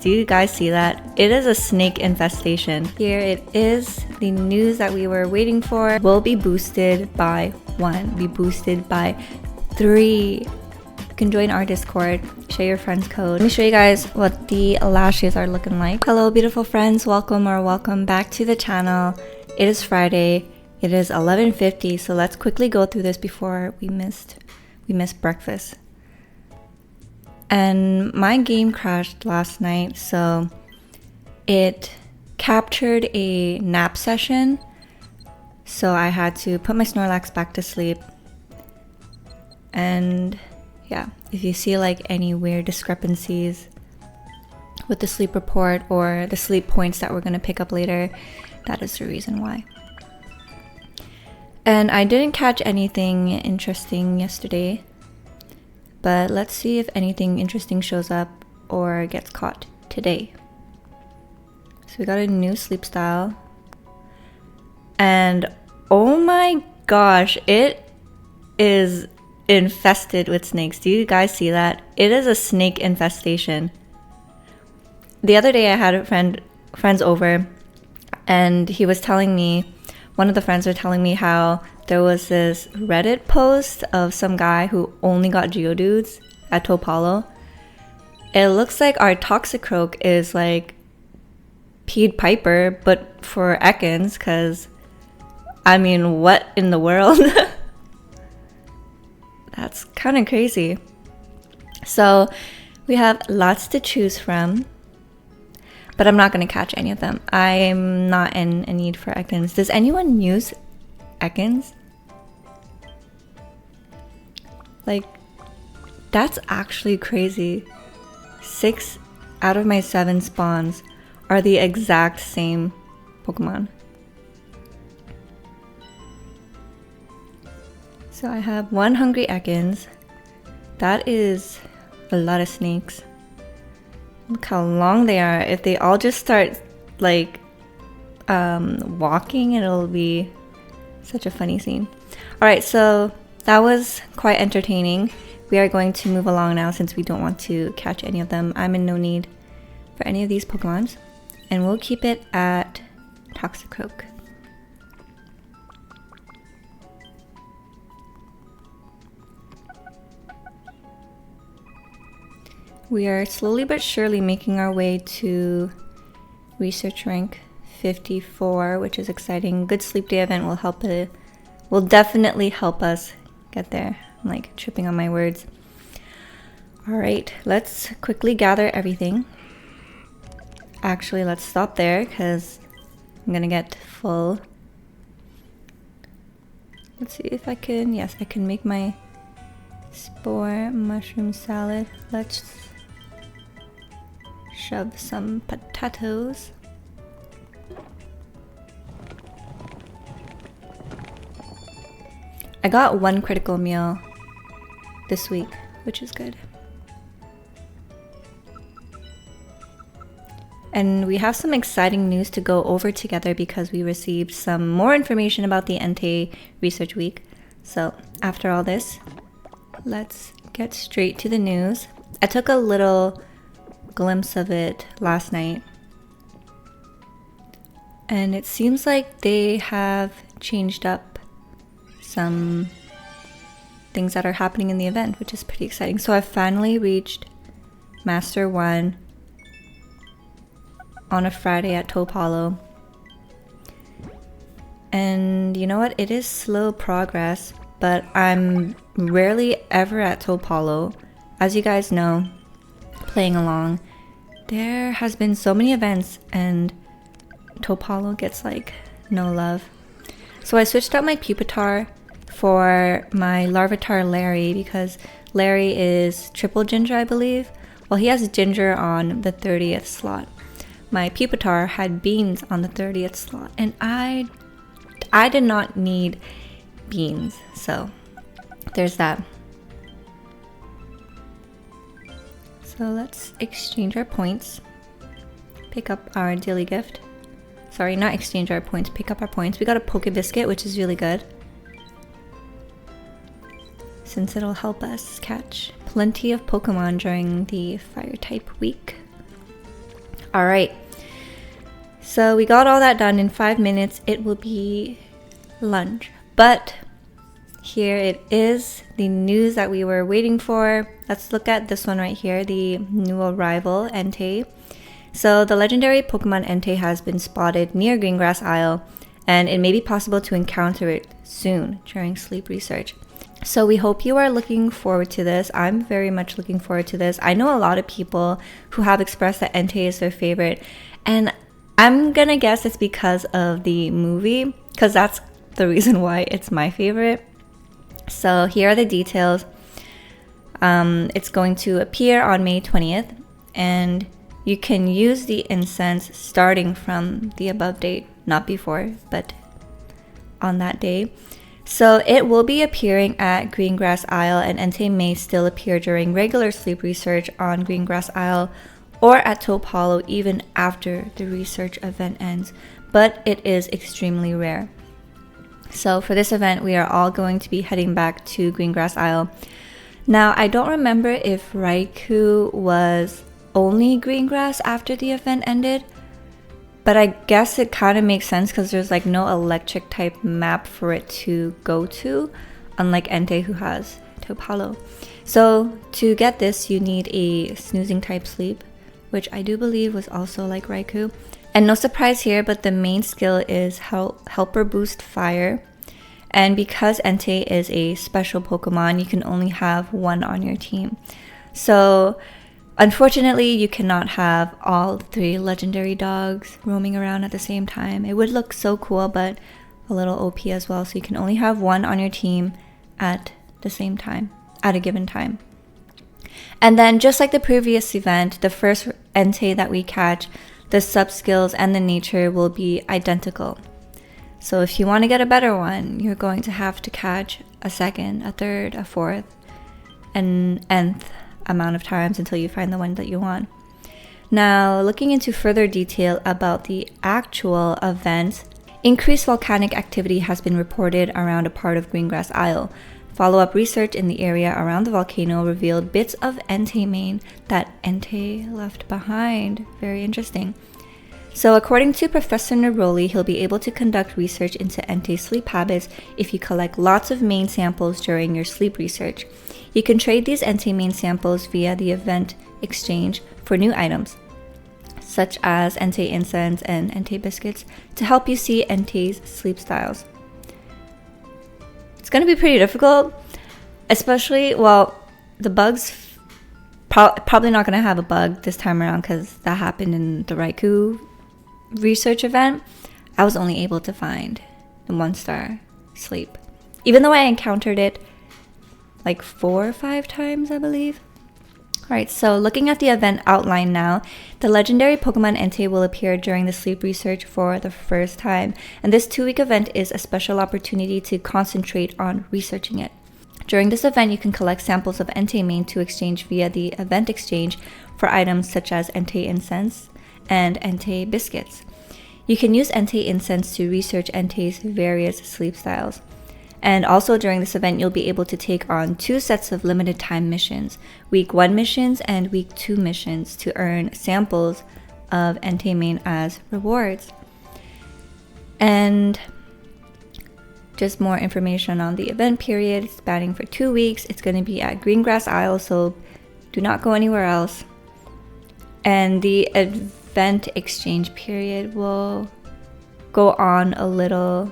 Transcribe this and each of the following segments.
Do you guys see that? It is a snake infestation. Here it is. The news that we were waiting for will be boosted by 1, be boosted by 3. You can join our Discord, share your friends code. Let me show you guys what the lashes are looking like. Hello beautiful friends, welcome back to the channel. It is Friday. It is 11:50, so let's quickly go through this before we missed breakfast. And my game crashed last night, so it captured a nap session. So I had to put my Snorlax back to sleep. And yeah, if you see like any weird discrepancies with the sleep report or the sleep points that we're gonna pick up later, that is the reason why. And I didn't catch anything interesting yesterday. But let's see if anything interesting shows up or gets caught today. So we got a new sleep style. And oh my gosh, it is infested with snakes. Do you guys see that? It is a snake infestation. The other day I had a friends over, and he was telling me, one of the friends were telling me how there was this Reddit post of some guy who only got Geodudes at Taupe. It looks like our Toxicroak is like Pied Piper, but for Ekans, because I mean, what in the world? That's kind of crazy. So we have lots to choose from, but I'm not going to catch any of them. I'm not in a need for Ekans. Does anyone use Ekans? Like, that's actually crazy. 6 out of my 7 spawns are the exact same Pokemon. So I have 1 Hungry Ekans. That is a lot of snakes. Look how long they are. If they all just start like walking, it'll be such a funny scene. Alright, so that was quite entertaining. We are going to move along now since we don't want to catch any of them. I'm in no need for any of these Pokemons. And we'll keep it at Toxicroak. We are slowly but surely making our way to research rank 54, which is exciting. Good sleep day event will definitely help us get there. I'm like tripping on my words. All right, let's quickly gather everything. Actually, let's stop there because I'm gonna get full. Let's see if I can, yes, I can make my spore mushroom salad. Let's shove some potatoes. I got 1 critical meal this week, which is good. And we have some exciting news to go over together because we received some more information about the Entei Research Week. So after all this, let's get straight to the news. I took a little glimpse of it last night. And it seems like they have changed up some things that are happening in the event, which is pretty exciting. So I finally reached Master 1 on a Friday at Taupe. And you know what? It is slow progress, but I'm rarely ever at Taupe. As you guys know, playing along, there has been so many events and Taupe gets like no love. So I switched out my Pupitar for my Larvitar Larry because Larry is triple ginger, I believe. Well, he has ginger on the 30th slot. My Pupitar had beans on the 30th slot, and I did not need beans, so there's that. So let's exchange our points, pick up our daily gift. Sorry, not exchange our points, pick up our points. We got a Poke Biscuit, which is really good, since it'll help us catch plenty of Pokemon during the Fire type week. All right. So we got all that done in 5 minutes. It will be lunch. But here it is, the news that we were waiting for. Let's look at this one right here, the new arrival, Entei. So the legendary Pokemon Entei has been spotted near Greengrass Isle, and it may be possible to encounter it soon during sleep research. So we hope you are looking forward to this. I'm very much looking forward to this. I know a lot of people who have expressed that Entei is their favorite, and I'm gonna guess it's because of the movie, because that's the reason why it's my favorite. So here are the details. It's going to appear on May 20th, and you can use the incense starting from the above date, not before, but on that day. So it will be appearing at Greengrass Isle, and Entei may still appear during regular sleep research on Greengrass Isle or at Taupe Hollow even after the research event ends, but it is extremely rare. So for this event, we are all going to be heading back to Greengrass Isle. Now, I don't remember if Raikou was only Greengrass after the event ended, but I guess it kind of makes sense because there's like no electric type map for it to go to, unlike Entei who has Taupe Hollow. So to get this, you need a snoozing type sleep, which I do believe was also like Raikou. And no surprise here, but the main skill is Helper Boost Fire. And because Entei is a special Pokemon, you can only have one on your team. So unfortunately, you cannot have all 3 legendary dogs roaming around at the same time. It would look so cool, but a little OP as well. So you can only have one on your team at the same time, at a given time. And then just like the previous event, the first Entei that we catch, the sub-skills and the nature will be identical. So if you want to get a better one, you're going to have to catch a second, a third, a fourth, an nth amount of times until you find the one that you want. Now, looking into further detail about the actual event, increased volcanic activity has been reported around a part of Greengrass Isle. Follow-up research in the area around the volcano revealed bits of Entei mane that Entei left behind. Very interesting. So according to Professor Neroli, he'll be able to conduct research into Entei's sleep habits if you collect lots of mane samples during your sleep research. You can trade these Entei mane samples via the event exchange for new items, such as Entei incense and Entei biscuits, to help you see Entei's sleep styles. It's going to be pretty difficult, especially, well, the bugs, probably not going to have a bug this time around because that happened in the Raikou research event. I was only able to find the 1-star sleep, even though I encountered it like 4 or 5 times, I believe. Alright, so looking at the event outline now, the legendary Pokemon Entei will appear during the sleep research for the first time, and this 2-week event is a special opportunity to concentrate on researching it. During this event, you can collect samples of Entei mane to exchange via the event exchange for items such as Entei incense and Entei biscuits. You can use Entei incense to research Entei's various sleep styles. And also during this event, you'll be able to take on 2 sets of limited time missions, week 1 missions and week 2 missions, to earn samples of Entei mane as rewards. And just more information on the event period, spanning for 2 weeks. It's going to be at Greengrass Isle, so do not go anywhere else. And the event exchange period will go on a little.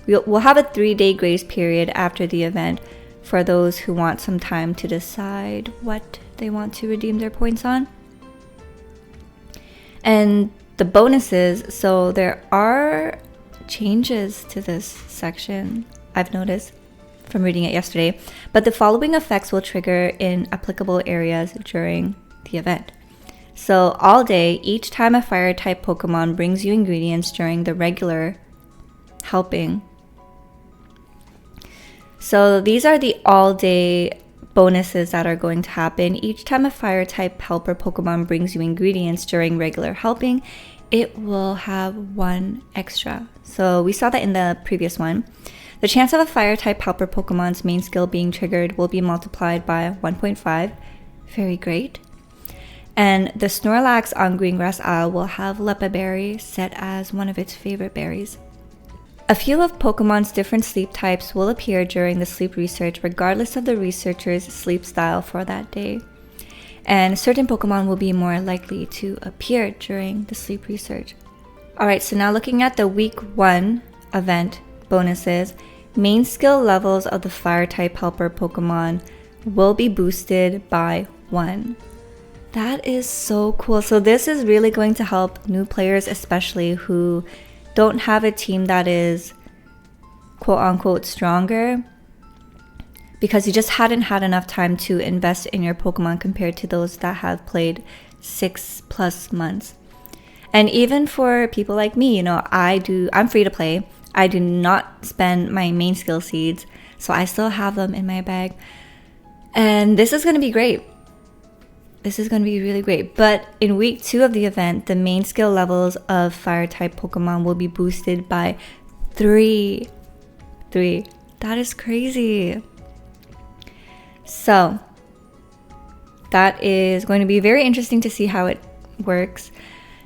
We'll have a 3-day grace period after the event for those who want some time to decide what they want to redeem their points on. And the bonuses, so there are changes to this section, I've noticed from reading it yesterday, but the following effects will trigger in applicable areas during the event. So all day, each time a fire type Pokemon brings you ingredients during the regular helping. So these are the all day bonuses that are going to happen. Each time a fire type helper Pokemon brings you ingredients during regular helping, it will have 1 extra. So we saw that in the previous one. The chance of a fire type helper Pokemon's main skill being triggered will be multiplied by 1.5. Very great. And the Snorlax on Greengrass Isle will have Leppa Berry set as one of its favorite berries. A few of Pokemon's different sleep types will appear during the sleep research regardless of the researcher's sleep style for that day. And certain Pokemon will be more likely to appear during the sleep research. Alright, so now looking at the week 1 event bonuses, main skill levels of the fire type helper Pokemon will be boosted by 1. That is so cool. So this is really going to help new players, especially who don't have a team that is quote unquote stronger, because you just hadn't had enough time to invest in your Pokemon compared to those that have played 6+ months. And even for people like me, you know, I'm free to play. I do not spend my main skill seeds, so I still have them in my bag. And this is going to be great. This is going to be really great. But in week 2 of the event, the main skill levels of fire type Pokemon will be boosted by 3. That is crazy. So that is going to be very interesting to see how it works.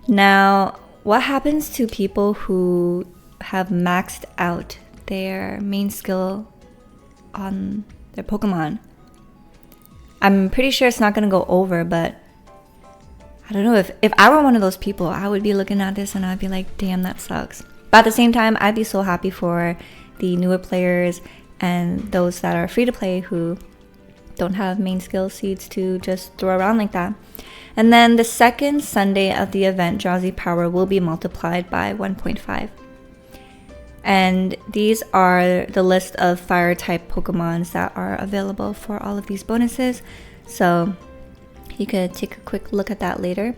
Now, what happens to people who have maxed out their main skill on their Pokemon? I'm pretty sure it's not going to go over, but I don't know. If I were one of those people, I would be looking at this and I'd be like, damn, that sucks. But at the same time, I'd be so happy for the newer players and those that are free to play who don't have main skill seeds to just throw around like that. And then the second Sunday of the event, Drowsy Power will be multiplied by 1.5. And these are the list of fire type Pokemons that are available for all of these bonuses. So you could take a quick look at that later.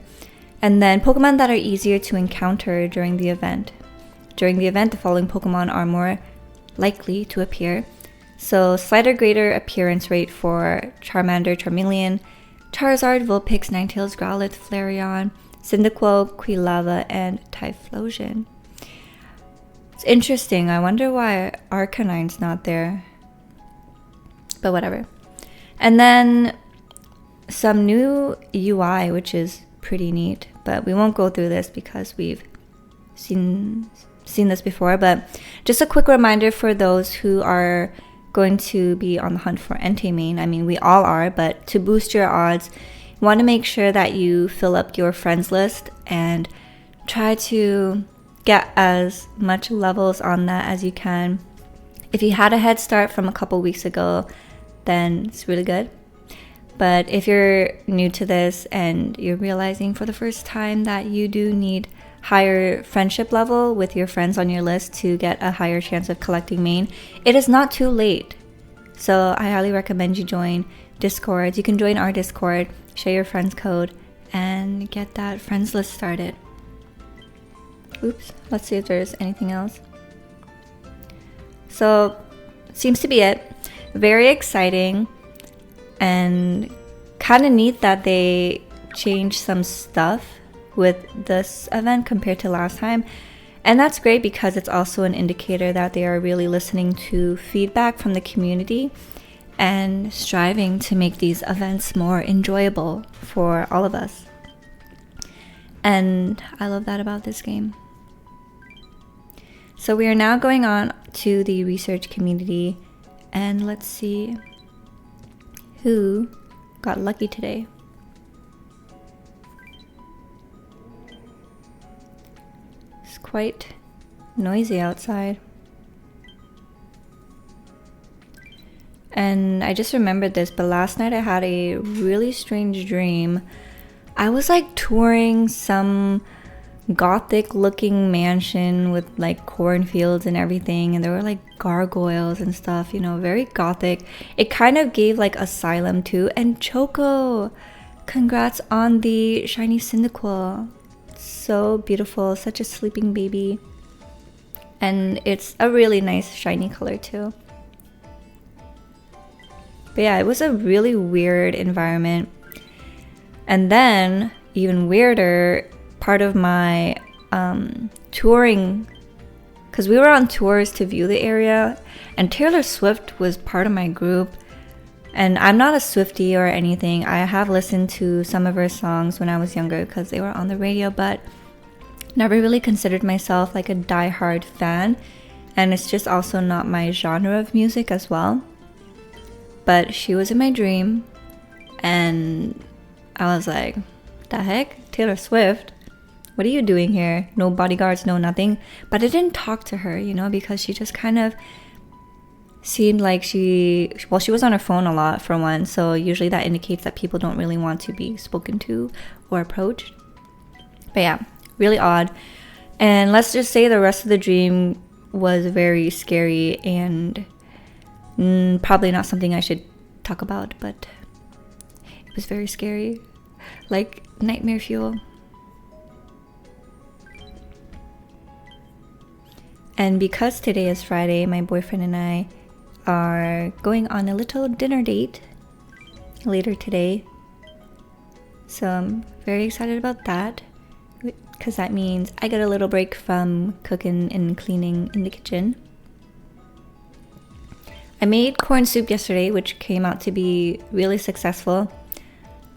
And then Pokemon that are easier to encounter during the event. During the event, the following Pokemon are more likely to appear. So slight or greater appearance rate for Charmander, Charmeleon, Charizard, Vulpix, Ninetales, Growlithe, Flareon, Cyndaquil, Quilava, and Typhlosion. It's interesting. I wonder why Arcanine's not there. But whatever. And then some new UI, which is pretty neat. But we won't go through this because we've seen this before. But just a quick reminder for those who are going to be on the hunt for Entei main. I mean, we all are. But to boost your odds, you want to make sure that you fill up your friends list and try to get as much levels on that as you can. If you had a head start from a couple weeks ago, then it's really good. But if you're new to this and you're realizing for the first time that you do need higher friendship level with your friends on your list to get a higher chance of collecting main, it is not too late. So I highly recommend you join Discord. You can join our Discord, share your friends code, and get that friends list started. Oops, let's see if there's anything else. So, seems to be it. Very exciting and kind of neat that they changed some stuff with this event compared to last time. And that's great because it's also an indicator that they are really listening to feedback from the community and striving to make these events more enjoyable for all of us. And I love that about this game. So we are now going on to the research community and let's see who got lucky today. It's quite noisy outside. And I just remembered this, but last night I had a really strange dream. I was like touring some gothic looking mansion with like cornfields and everything, and there were like gargoyles and stuff, you know, very gothic. It kind of gave like Asylum too. And Choco, congrats on the shiny Cyndaquil. So beautiful, such a sleeping baby, and it's a really nice shiny color too. But yeah, it was a really weird environment. And then even weirder, part of my touring, because we were on tours to view the area, and Taylor Swift was part of my group, And I'm not a Swiftie or anything. I have listened to some of her songs when I was younger because they were on the radio, but never really considered myself like a die-hard fan. And it's just also not my genre of music as well. But she was in my dream, and I was like, the heck? Taylor Swift? What are you doing here? No bodyguards, no nothing. But I didn't talk to her, you know, because she just kind of seemed like she was on her phone a lot for one. So usually that indicates that people don't really want to be spoken to or approached. But yeah, really odd. And let's just say the rest of the dream was very scary and probably not something I should talk about, but it was very scary. Like nightmare fuel. And because today is Friday, my boyfriend and I are going on a little dinner date later today. So I'm very excited about that, because that means I get a little break from cooking and cleaning in the kitchen. I made corn soup yesterday, which came out to be really successful.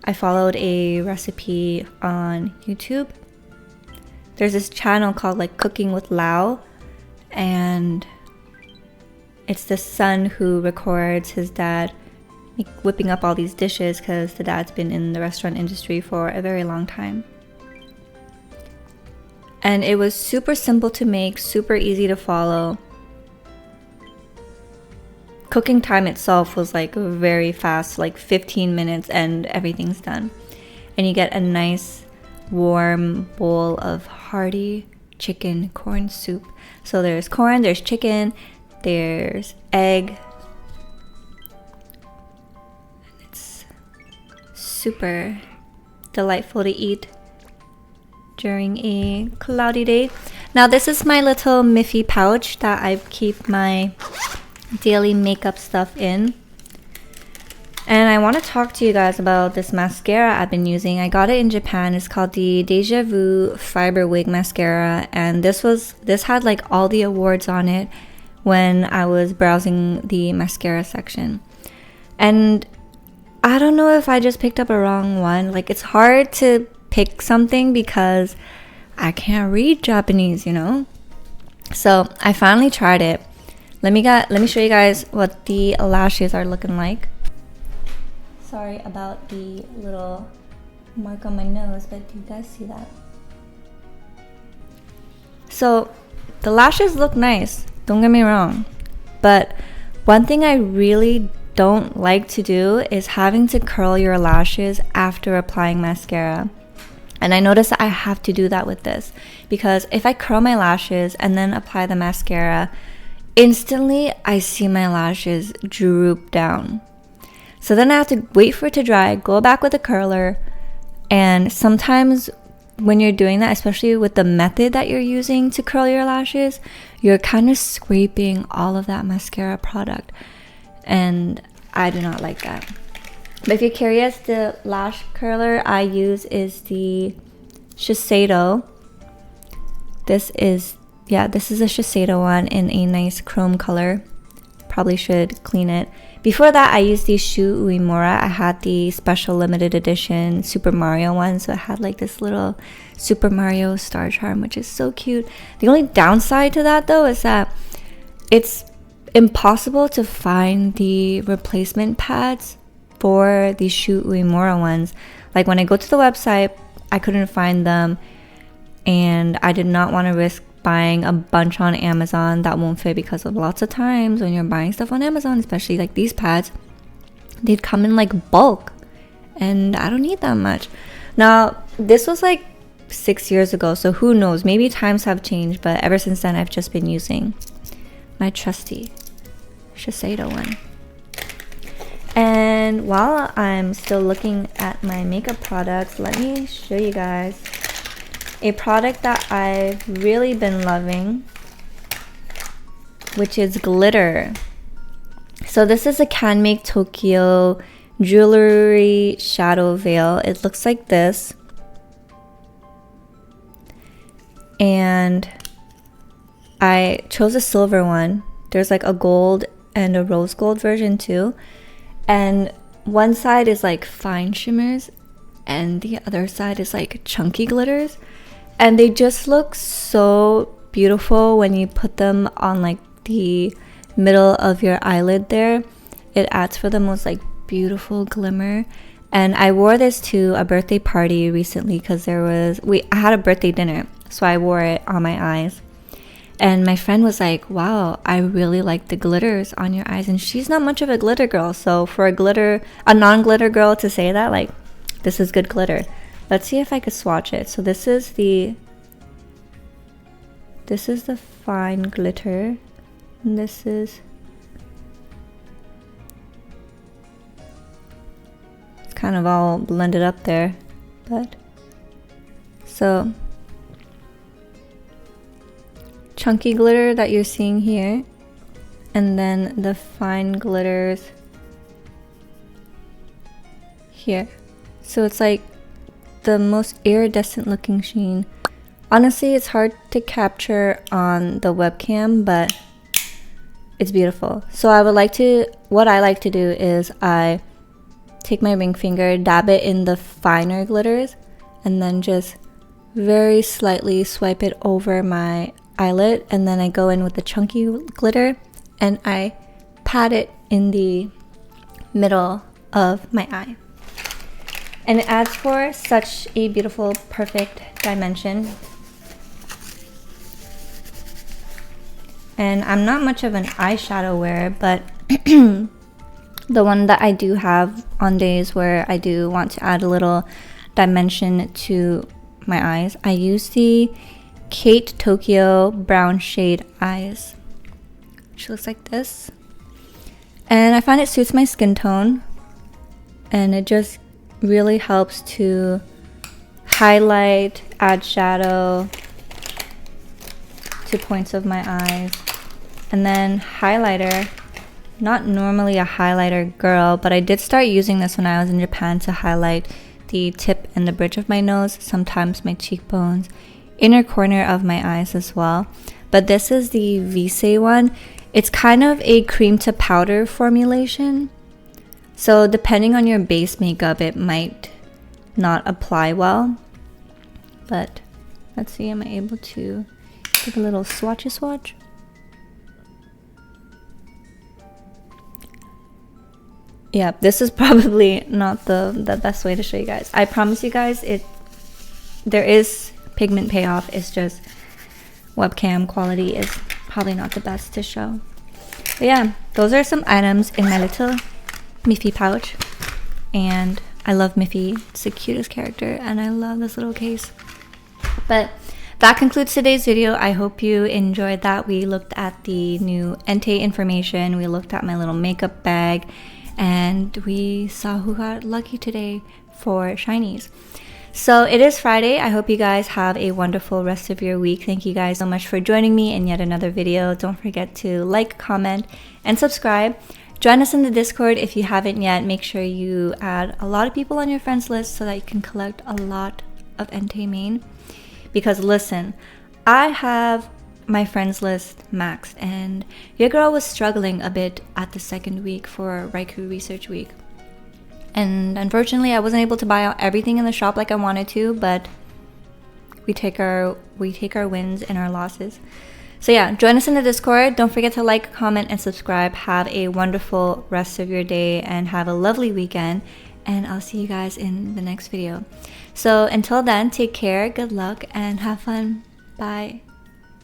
I followed a recipe on YouTube. There's this channel called like Cooking with Lau, and it's the son who records his dad whipping up all these dishes because the dad's been in the restaurant industry for a very long time. And it was super simple to make, super easy to follow. Cooking time itself was like very fast, like 15 minutes and everything's done. And you get a nice warm bowl of hearty chicken corn soup. So there's corn, there's chicken, there's egg. It's super delightful to eat during a cloudy day. Now this is my little Miffy pouch that I keep my daily makeup stuff in. And I want to talk to you guys about this mascara I've been using. I got it in Japan. It's called the Deja Vu Fiber Wig Mascara, and this had like all the awards on it when I was browsing the mascara section. And I don't know if I just picked up a wrong one. Like, it's hard to pick something because I can't read Japanese, you know? So I finally tried it. Let me show you guys what the lashes are looking like. Sorry about the little mark on my nose, but do you guys see that? So the lashes look nice, don't get me wrong. But one thing I really don't like to do is having to curl your lashes after applying mascara. And I noticed that I have to do that with this, because if I curl my lashes and then apply the mascara, instantly I see my lashes droop down. So then I have to wait for it to dry, go back with a curler, and sometimes when you're doing that, especially with the method that you're using to curl your lashes, you're kind of scraping all of that mascara product, and I do not like that. But if you're curious, the lash curler I use is the Shiseido. This is a Shiseido one in a nice chrome color. Probably should clean it. Before that, I used the Shu Uemura. I had the special limited edition Super Mario one, so it had like this little Super Mario star charm, which is so cute. The only downside to that though is that it's impossible to find the replacement pads for the Shu Uemura ones. Like when I go to the website, I couldn't find them, and I did not want to risk buying a bunch on Amazon that won't fit, because of lots of times when you're buying stuff on Amazon, especially like these pads, they'd come in like bulk, and I don't need that much. Now this was like 6 years ago, so who knows, maybe times have changed, but ever since then I've just been using my trusty Shiseido one. And while I'm still looking at my makeup products, let me show you guys a product that I've really been loving, which is glitter. So this is a Can Make Tokyo jewelry shadow veil. It looks like this, and I chose a silver one. There's like a gold and a rose gold version too, And one side is like fine shimmers and the other side is like chunky glitters, and they just look so beautiful when you put them on like the middle of your eyelid there. It adds for the most like beautiful glimmer. And I wore this to a birthday party recently because I had a birthday dinner, so I wore it on my eyes. And my friend was like, wow, I really like the glitters on your eyes. And she's not much of a glitter girl, so for a non-glitter girl to say that, like, this is good glitter. Let's see if I could swatch it. So this is the fine glitter, and this is, it's kind of all blended up there, but so chunky glitter that you're seeing here, and then the fine glitters here. So it's like the most iridescent looking sheen. Honestly, it's hard to capture on the webcam, but it's beautiful. So what I like to do is I take my ring finger, dab it in the finer glitters, and then just very slightly swipe it over my eyelid, and then I go in with the chunky glitter and I pat it in the middle of my eye. And it adds for such a beautiful, perfect dimension. And I'm not much of an eyeshadow wearer, but the one that I do have on days where I do want to add a little dimension to my eyes, I use the Kate Tokyo brown shade eyes. She looks like this. And I find it suits my skin tone. And it just really helps to highlight, add shadow to points of my eyes. And then highlighter. Not normally a highlighter girl, but I did start using this when I was in Japan to highlight the tip and the bridge of my nose, sometimes my cheekbones, inner corner of my eyes as well. But this is the Vise one. It's kind of a cream to powder formulation, so depending on your base makeup it might not apply well. But let's see, am I able to take a little swatch? Yeah, this is probably not the best way to show you guys. I promise you guys, there is pigment payoff. It's just webcam quality is probably not the best to show. But yeah, those are some items in my little Miffy pouch. And I love Miffy. It's the cutest character, and I love this little case. But that concludes today's video. I hope you enjoyed that. We looked at the new Entei information. We looked at my little makeup bag. And we saw who got lucky today for shinies. So it is Friday. I hope you guys have a wonderful rest of your week. Thank you guys so much for joining me in yet another video. Don't forget to like, comment, and subscribe. Join us in the Discord if you haven't yet. Make sure you add a lot of people on your friends list so that you can collect a lot of Entei main. Because listen, I have my friends list maxed, and your girl was struggling a bit at the second week for Raikou Research Week. And unfortunately, I wasn't able to buy out everything in the shop like I wanted to, but we take our wins and our losses. So yeah, join us in the Discord. Don't forget to like, comment, and subscribe. Have a wonderful rest of your day and have a lovely weekend. And I'll see you guys in the next video. So until then, take care, good luck, and have fun. Bye.